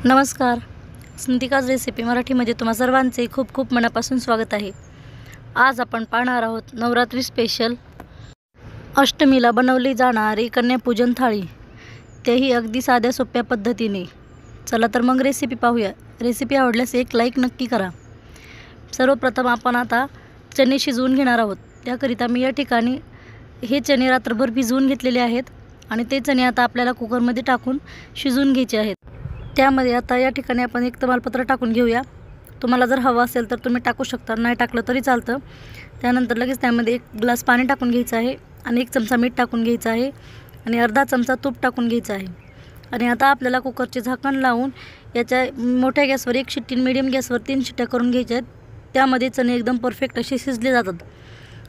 नमस्कार. स्नितिकाज रेसिपी मराठीमध्ये तुम्हा सर्वांचे खूप खूप मनापासून स्वागत आहे. आज आपण पाहणार आहोत नवरात्री स्पेशल अष्टमीला बनवली जाणारी कन्यापूजन थाळी, तेही अगदी साध्या सोप्या पद्धतीने. चला तर मग रेसिपी पाहूया. रेसिपी आवडल्यास एक लाईक नक्की करा. सर्वप्रथम आपण आता चणे शिजवून घेणार आहोत. त्याकरिता मी या ठिकाणी हे चणे रात्रभर भिजवून घेतलेले आहेत आणि ते चणे आता आपल्याला कुकरमध्ये टाकून शिजवून घ्यायचे आहेत. त्यामध्ये आता या ठिकाणी आपण एक तमालपत्र टाकून घेऊया. तुम्हाला जर हवं असेल तर तुम्ही टाकू शकता, नाही टाकलं तरी चालतं. त्यानंतर लगेच त्यामध्ये 1 ग्लास पाणी टाकून घ्यायचं आहे आणि 1 चमचा मीठ टाकून घ्यायचं आहे आणि अर्धा चमचा तूप टाकून घ्यायचं आहे. आणि आता आपल्याला कुकरचे झाकण लावून याच्या मोठ्या गॅसवर 1 शिट्टी, मीडियम गॅसवर 3 शिट्ट्या करून घ्यायच्या आहेत. त्यामध्ये चणे एकदम परफेक्ट असे शिजले जातात.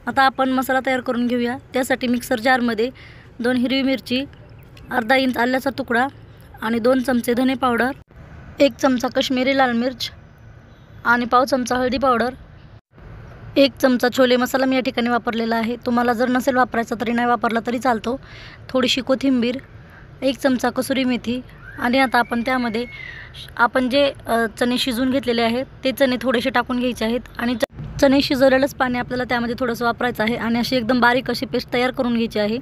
आता आपण मसाला तयार करून घेऊया. त्यासाठी मिक्सर जारमध्ये 2 हिरवी मिरची, अर्धा इंच आल्याचा तुकडा आणि 2 चमचे धने पावडर, 1 चमचा काश्मीरी लाल मिर्च आणि पाव चमचा हळदी पावडर, 1 चमचा छोले मसाला मी या ठिकाणी वापरलेला आहे. तुम्हाला जर नसेल वापरायचा तरी नाही वापरला तरी चालतो. थोडीशी कोथिंबीर, 1 चमचा कसुरी मेथी आणि आता आपण त्यामध्ये आपण जे चणे शिजवून घेतलेले आहेत ते चणे थोडेसे टाकून घ्यायचे आहेत आणि चणे शिजवलेलंच पाणी आपल्याला त्यामध्ये थोडंसं वापरायचं आहे आणि अशी एकदम बारीक अशी पेस्ट तयार करून घ्यायची आहे.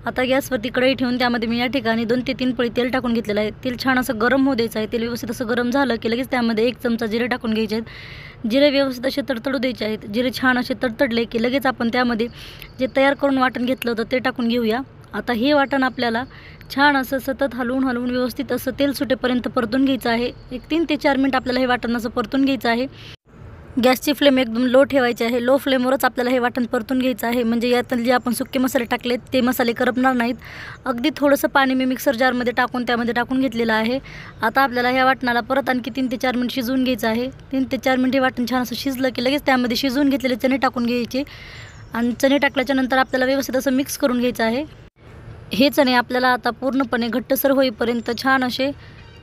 आता गॅसवरती कढई ठेवून त्यामध्ये मी या ठिकाणी 2 ते 3 पळी तेल टाकून घेतलेलं आहे. तेल छान असं गरम होऊ द्यायचं आहे. तेल व्यवस्थित असं गरम झालं की लगेच त्यामध्ये 1 चमचा जिरे टाकून घ्यायचे आहेत. जिरे व्यवस्थित असे तडतडू द्यायचे आहेत. जिरे छान असे तडतडले की लगेच आपण त्यामध्ये जे तयार करून वाटण घेतलं होतं ते टाकून घेऊया. आता हे वाटण आपल्याला छान असं सतत हलवून व्यवस्थित असं तेल सुटेपर्यंत परतून घ्यायचं आहे. 1 3 ते 4 मिनिट आपल्याला हे वाटण असं परतून घ्यायचं आहे. गॅसची फ्लेम एकदम लो ठेवायची आहे. लो फ्लेमवरच आपल्याला हे वाटण परतून घ्यायचं आहे, म्हणजे यात जे आपण सुके मसाले टाकलेत ते मसाले करपणार नाहीत. अगदी थोडंसं पाणी मी मिक्सर जारमध्ये टाकून त्यामध्ये टाकून घेतलेलं आहे. आता आपल्याला ह्या वाटणाला परत आणखी 3 ते 4 मिनिट शिजवून घ्यायचं आहे. 3 ते 4 मिनिट हे वाटण छान असं शिजलं की लगेच त्यामध्ये शिजवून घेतलेले चणे टाकून घ्यायचे आणि चणे टाकल्याच्या नंतर आपल्याला व्यवस्थित असं मिक्स करून घ्यायचं आहे. हे चणे आपल्याला आता पूर्णपणे घट्टसर होईपर्यंत छान असे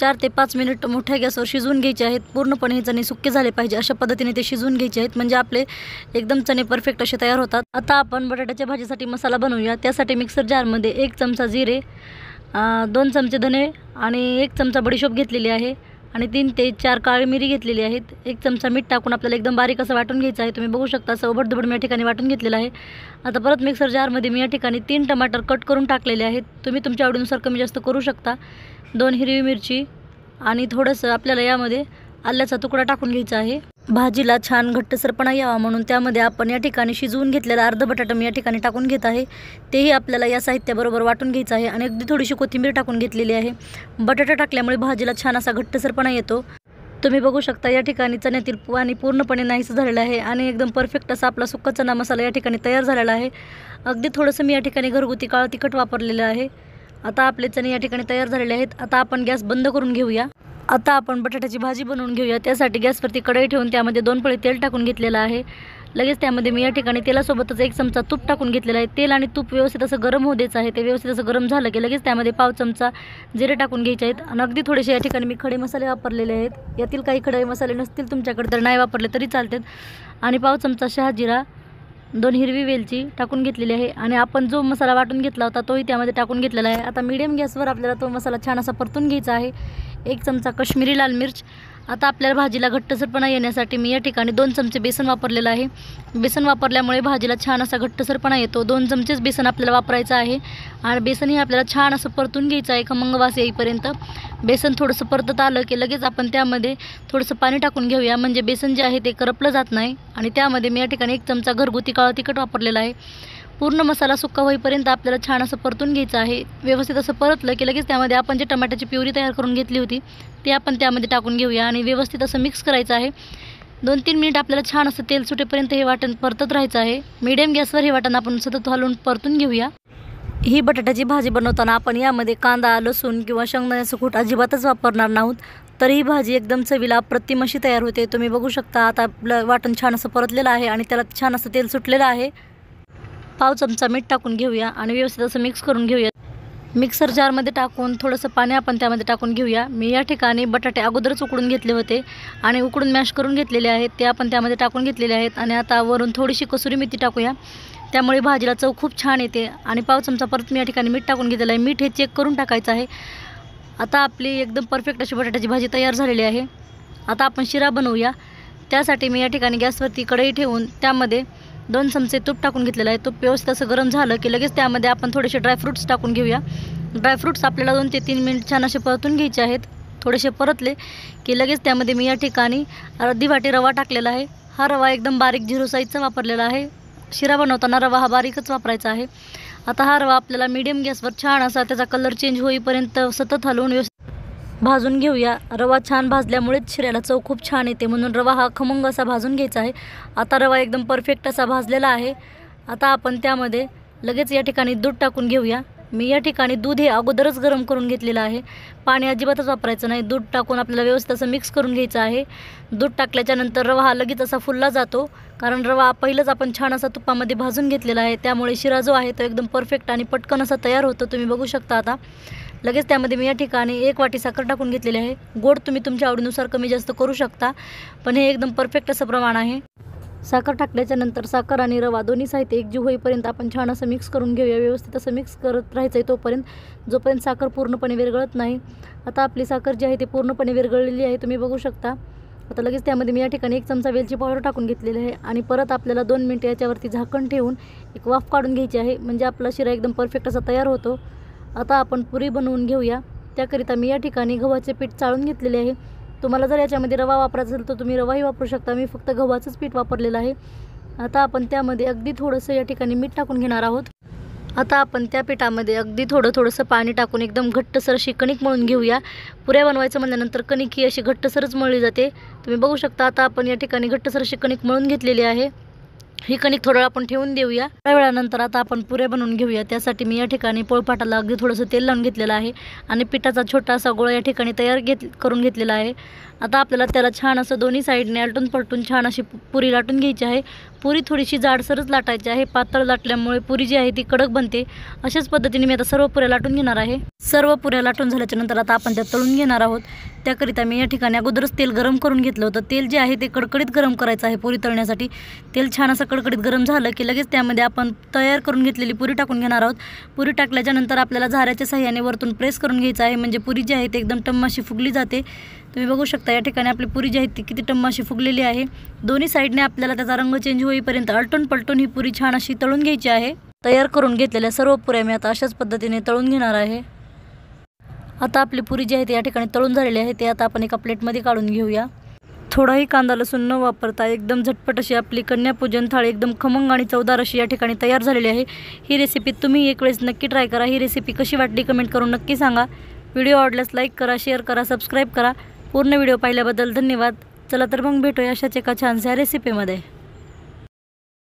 4 ते 5 मिनिट मोठ्या गॅसवर शिजवून घ्यायचे आहेत. पूर्णपणे हे चणे सुके झाले पाहिजे अशा पद्धतीने ते शिजवून घ्यायचे आहेत, म्हणजे आपले एकदम चणे परफेक्ट असे तयार होतात. आता आपण बटाट्याच्या भाजीसाठी मसाला बनवूया. त्यासाठी मिक्सर जारमध्ये 1 चमचा जिरे, 2 चमचे धने आणि 1 चमचा बडीशोप घेतलेली आहे आणि 3 ते 4 काळी मिरी घेतलेली आहेत. 1 चमचा मीठ टाकून आपल्याला एकदम बारीक असं वाटून घ्यायचं आहे. तुम्ही बघू शकता असं ओबडधोबड मी या ठिकाणी वाटून घेतलेलं आहे. आता परत मिक्सर जारमध्ये मी या ठिकाणी 3 टमाटर कट करून टाकलेले आहेत. तुम्ही तुमच्या आवडीनुसार कमी जास्त करू शकता. 2 हिरवी मिरची आणि थोडंसं आपल्याला यामध्ये आल्याचा तुकडा टाकून घ्यायचा आहे. भाजीला छान घट्टसरपणा यावा म्हणून त्यामध्ये आपण या ठिकाणी शिजवून घेतलेला अर्धा बटाटा मी या ठिकाणी टाकून घेत आहे. तेही आपल्याला या साहित्याबरोबर वाटून घ्यायचं आहे आणि अगदी थोडीशी कोथिंबीर टाकून घेतलेली आहे. बटाटा टाकल्यामुळे भाजीला छान असा घट्टसरपणा येतो. तुम्ही बघू शकता या ठिकाणी चण्यातील पाणी पूर्णपणे नाहीसं झालेलं आहे आणि एकदम परफेक्ट असा आपला सुक्का चणा मसाला या ठिकाणी तयार झालेला आहे. अगदी थोडंसं मी या ठिकाणी घरगुती काळं तिखट वापरलेलं आहे. आता आपले चणे या ठिकाणी तयार झालेले आहेत. आता आपण गॅस बंद करून घेऊया. आता आपण बटाट्याची भाजी बनवून घेऊया. त्यासाठी गॅसवरती कढई ठेवून त्यामध्ये 2 पळी तेल टाकून घेतलेलं आहे. लगेच त्यामध्ये मी या ठिकाणी तेलासोबतच 1 चमचा तूप टाकून घेतलेलं आहे. तेल आणि तूप व्यवस्थित असं गरम होऊ द्यायचं आहे. ते व्यवस्थित असं गरम झालं की लगेच त्यामध्ये पाव चमचा जिरे टाकून घ्यायचे आहेत आणि अगदी थोडेसे या ठिकाणी मी खडे मसाले वापरलेले आहेत. यातील काही खडे मसाले नसतील तुमच्याकडे तर नाही वापरले तरी चालतात. आणि पाव चमचा शहाजिरा, 2 हिरवी वेलची टाकून घेतलेली आहे आणि आपण जो मसाला वाटून घेतला होता तोही त्यामध्ये टाकून घेतलेला आहे. आता मीडियम गॅसवर आपल्याला तो मसाला छान असा परतून घ्यायचा आहे. 1 चमचा काश्मीरी लाल मिर्च. आता आपल्याला भाजीला घट्टसरपणा येण्यासाठी मी या ठिकाणी 2 चमचे बेसन वापरलेलं आहे. बेसन वापरल्यामुळे भाजीला छान असा घट्टसरपणा येतो. 2 चमचेच बेसन आपल्याला वापरायचं आहे आणि बेसनही आपल्याला छान असं परतून घ्यायचं आहे खमंग वास येईपर्यंत. बेसन थोडंसं परतत आलं की लगेच आपण त्यामध्ये थोडंसं पाणी टाकून घेऊया, म्हणजे बेसन जे आहे ते करपलं जात नाही. आणि त्यामध्ये मी या ठिकाणी 1 चमचा घरगुती काळं तिखट वापरलेलं आहे. पूर्ण मसाला सुक्का होईपर्यंत आपल्याला छान असं परतून घ्यायचं आहे. व्यवस्थित असं परतलं की लगेच त्यामध्ये आपण जे टमाट्याची प्युरी तयार करून घेतली होती ती आपण त्यामध्ये टाकून घेऊया आणि व्यवस्थित असं मिक्स करायचं आहे. 2 3 मिनिट आपल्याला छान असं तेल सुटेपर्यंत हे वाटण परतत राहायचं आहे. मीडियम गॅसवर हे वाटण आपण सतत हलवून परतून घेऊया. ही बटाट्याची भाजी बनवताना आपण यामध्ये कांदा, लसूण किंवा शेंगदाण्याचं कूट अजिबातच वापरणार नाहीत. तर ही भाजी एकदम चवीला अप्रतिम अशी तयार होते. तुम्ही बघू शकता आता आपलं वाटण छान असं परतलेलं आहे आणि त्याला छान असं तेल सुटलेलं आहे. पाव चमचा मीठ टाकून घेऊया आणि व्यवस्थित असं मिक्स करून घेऊया. मिक्सर जारमध्ये टाकून थोडंसं पाणी आपण त्यामध्ये टाकून घेऊया. मी या ठिकाणी बटाटे अगोदरच उकडून घेतले होते आणि उकडून मॅश करून घेतलेले आहेत, ते आपण त्यामध्ये टाकून घेतलेले आहेत. आणि आता वरून थोडीशी कसुरी मेथी टाकूया, त्यामुळे भाजीला चव खूप छान येते. आणि पाव चमचा परत मी या ठिकाणी मीठ टाकून घेतलेलं आहे. मीठ हे चेक करून टाकायचं आहे. आता आपली एकदम परफेक्ट अशी बटाट्याची भाजी तयार झालेली आहे। आता आपण शिरा बनवूया। त्यासाठी मी या ठिकाणी गॅसवरती कढई ठेवून त्यामध्ये 2 चमचे तूप टाकून घेतलेलं आहे। तूप व्यवस्थित असं गरम झालं की लगेच त्यामध्ये आपण थोडेसे ड्रायफ्रूट्स टाकून घेऊया। ड्रायफ्रूट्स आपल्याला 2 ते 3 मिनिट छान असे परतून घ्यायचे आहेत। थोडेसे परतले की लगेच त्यामध्ये मी या ठिकाणी अर्धी वाटी रवा टाकलेला आहे। हा रवा एकदम बारीक 0 साईजचा वापरलेला आहे। शिरा बनवताना रवा हा बारीकच वापरायचा आहे। आता हा रवा आपल्याला मीडियम गॅसवर छान असा त्याचा कलर चेंज होईपर्यंत सतत हलवून भाजून घेऊया। रवा छान भाजल्यामुळेच शिऱ्याला चव खूप छान येते, म्हणून रवा हा खमंग असा भाजून घ्यायचा आहे। आता रवा एकदम परफेक्ट असा भाजलेला आहे। आता आपण त्यामध्ये लगेच या ठिकाणी दूध टाकून घेऊया। मी या ठिकाणी दूध हे अगोदरच गरम करून घेतलेलं आहे। पाणी अजिबातच वापरायचं नाही। दूध टाकून आपल्याला व्यवस्थित असं मिक्स करून घ्यायचं आहे। दूध टाकल्याच्यानंतर रवा हा लगेच असा फुलला जातो, कारण रवा पहिलंच आपण छान असा तुपामध्ये भाजून घेतलेला आहे। त्यामुळे शिरा जो आहे तो एकदम परफेक्ट आणि पटकन असा तयार होतो। तुम्ही बघू शकता। आता लगेच त्यामध्ये मी या ठिकाणी 1 वाटी साखर टाकून घेतलेली आहे। गोड तुम्ही तुमच्या आवडीनुसार कमी जास्त करू शकता, पण हे एकदम परफेक्ट असं प्रमाण आहे। साखर टाकल्याच्यानंतर साखर आणि रवा दोन्ही साहित्य एकजीव होईपर्यंत आपण छान असं मिक्स करून घेऊया। व्यवस्थित असं मिक्स करत राहायचं आहे तोपर्यंत जोपर्यंत साखर पूर्णपणे विरघळत नाही। आता आपली साखर जी आहे ती पूर्णपणे विरघळलेली आहे, तुम्ही बघू शकता। आता लगेच त्यामध्ये मी या ठिकाणी 1 चमचा वेलची पावडर टाकून घेतलेली आहे आणि परत आपल्याला 2 मिनिटे याच्यावरती झाकण ठेवून एक वाफ काढून घ्यायची आहे, म्हणजे आपला शिरा एकदम परफेक्ट असा तयार होतो। आता आपण पुरी बनवून घेऊया। त्याकरिता मी या ठिकाणी गव्हाचे पीठ चाळून घेतलेले आहे। तुम्हाला जर याच्यामध्ये रवा वापरायचा असेल तर तुम्ही रवाही वापरू शकता। मी फक्त गव्हाचंच पीठ वापरलेलं आहे। आता आपण त्यामध्ये अगदी थोडंसं या ठिकाणी मीठ टाकून घेणार आहोत। आता आपण त्या पिठामध्ये अगदी थोडंसं पाणी टाकून एकदम घट्टसर अशी कणिक मळून घेऊया। पुऱ्या बनवायचं म्हणल्यानंतर कणिक ही अशी घट्टसरच मळली जाते, तुम्ही बघू शकता। आता आपण या ठिकाणी घट्टसर अशी कणिक मळून घेतलेली आहे। ही कणिक थोडा आपण ठेवून देऊया। थोड्या वेळानंतर आता आपण पुऱ्या बनवून घेऊया। त्यासाठी मी या ठिकाणी पोळपाटाला अगदी थोडंसं तेल लावून घेतलेलं आहे आणि पिठाचा छोटासा गोळा या ठिकाणी तयार करून घेतलेला आहे। आता आपल्याला त्याला छान असं दोन्ही साईडने आलटून पलटून छान अशी पुरी लाटून घ्यायची आहे। पुरी थोडीशी जाडसरच लाटायची आहे, पातळ लाटल्यामुळे पुरी जी आहे ती कडक बनते। अशाच पद्धतीने मी आता सर्व पुऱ्या लाटून घेणार आहे। सर्व पुऱ्या लाटून झाल्याच्यानंतर आता आपण त्या तळून घेणार आहोत। त्याकरिता मी या ठिकाणी अगोदरच तेल गरम करून घेतलं होतं। तेल जे आहे ते कडकडीत गरम करायचं आहे पुरी तळण्यासाठी। तेल छान असं कडकडीत गरम झालं की लगेच त्यामध्ये आपण तयार करून घेतलेली पुरी टाकून घेणार आहोत। पुरी टाकल्याच्यानंतर आपल्याला झाऱ्याच्या साहाय्याने वरतून प्रेस करून घ्यायचं आहे, म्हणजे पुरी जी आहे ती एकदम टम्म अशी फुगली जाते। तुम्ही बघू शकता या ठिकाणी आपली पुरी जी आहे ती किती टम्म अशी फुगलेली आहे। दोन्ही साईडने आपल्याला त्याचा रंग चेंज होईपर्यंत आलटून पलटून ही पुरी छान अशी तळून घ्यायची आहे। तयार करून घेतलेल्या सर्व पुऱ्या मी आता अशाच पद्धतीने तळून घेणार आहे। आता आपली पुरी जी आहे ती या ठिकाणी तळून झालेली आहे, ते आता आपण एका प्लेटमध्ये काढून घेऊया। थोडाही कांदा लसूण न वापरता एकदम झटपट अशी आपली कन्यापूजन थाळी एकदम खमंग आणि चवदार अशी या ठिकाणी तयार झालेली आहे। ही रेसिपी तुम्ही एक वेळेस नक्की ट्राय करा। ही रेसिपी कशी वाटली कमेंट करून नक्की सांगा। व्हिडिओ आवडल्यास लाईक करा, शेअर करा, सबस्क्राईब करा। पूर्ण व्हिडिओ पाहिल्याबद्दल धन्यवाद। चला तर मग भेटूया अशाच एका छानशा रेसिपीमध्ये।